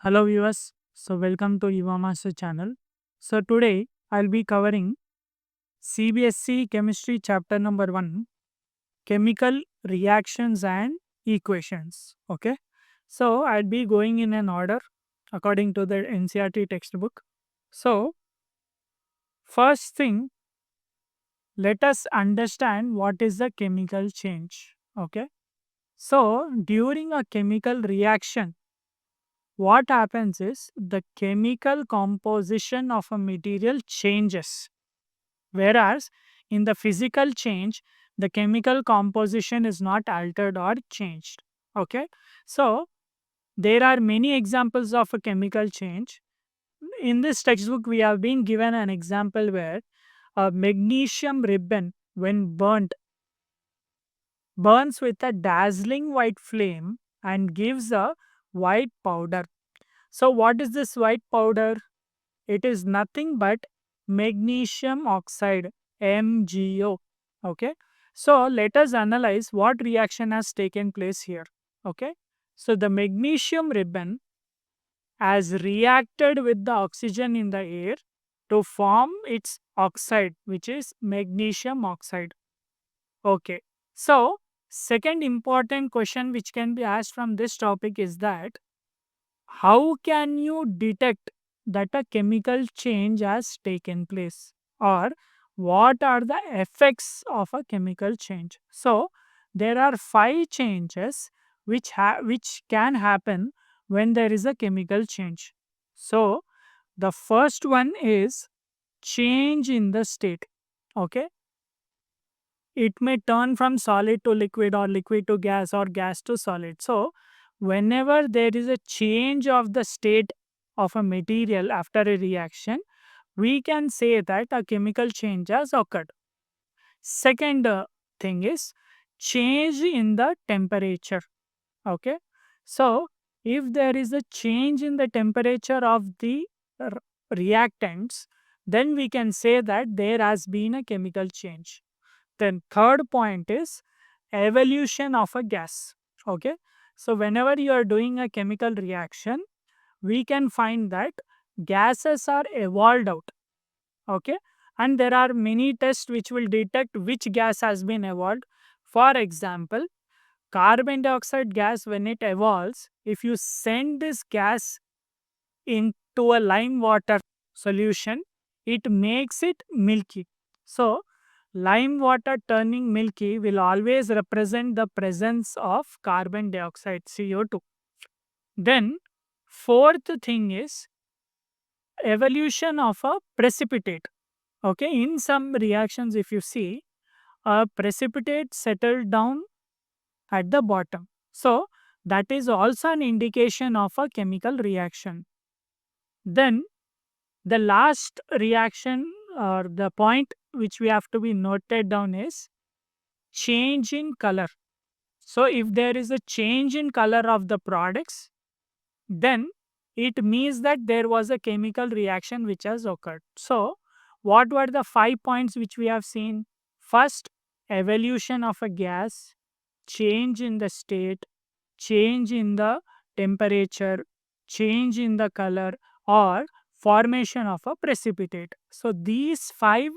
Hello viewers, so welcome to Eva Master channel. So today I'll be covering CBSE Chemistry chapter number 1, Chemical Reactions and Equations. Okay, so I'll be going in an order according to the NCERT textbook. So first thing, let us understand what is the chemical change. Okay, so during a chemical reaction, what happens is the chemical composition of a material changes, whereas in the physical change the chemical composition is not altered or changed. Okay, so there are many examples of a chemical change. In this textbook we have been given an example where a magnesium ribbon, when burns with a dazzling white flame and gives a white powder. So what is this white powder? It is nothing but magnesium oxide, MgO. Okay. So let us analyze what reaction has taken place here. Okay. So the magnesium ribbon has reacted with the oxygen in the air to form its oxide, which is magnesium oxide. Okay. So second important question which can be asked from this topic is that how can you detect that a chemical change has taken place, or what are the effects of a chemical change? So there are five changes which can happen when there is a chemical change. So the first one is change in the state. Okay, it may turn from solid to liquid or liquid to gas or gas to solid. So whenever there is a change of the state of a material after a reaction, we can say that a chemical change has occurred. Second thing is change in the temperature. Okay, so if there is a change in the temperature of the r- reactants, then we can say that there has been a chemical change. Then third point is evolution of a gas. Okay, so whenever you are doing a chemical reaction, we can find that gases are evolved out. Okay, and there are many tests which will detect which gas has been evolved. For example, carbon dioxide gas, when it evolves, if you send this gas into a lime water solution, it makes it milky. So lime water turning milky will always represent the presence of carbon dioxide, CO2. Then fourth thing is evolution of a precipitate. Okay, in some reactions if you see, a precipitate settled down at the bottom. So that is also an indication of a chemical reaction. Then the last reaction, or the point which we have to be noted down, is change in color. So if there is a change in color of the products, then it means that there was a chemical reaction which has occurred. So what were the 5 points which we have seen? First, evolution of a gas, change in the state, change in the temperature, change in the color, or formation of a precipitate. So these five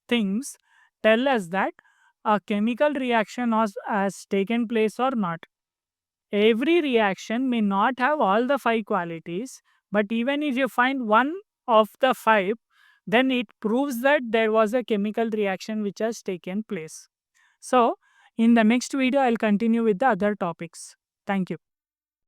things tell us that a chemical reaction has taken place or not. Every reaction may not have all the five qualities, but even if you find one of the five, then it proves that there was a chemical reaction which has taken place. So in the next video I'll continue with the other topics. Thank you.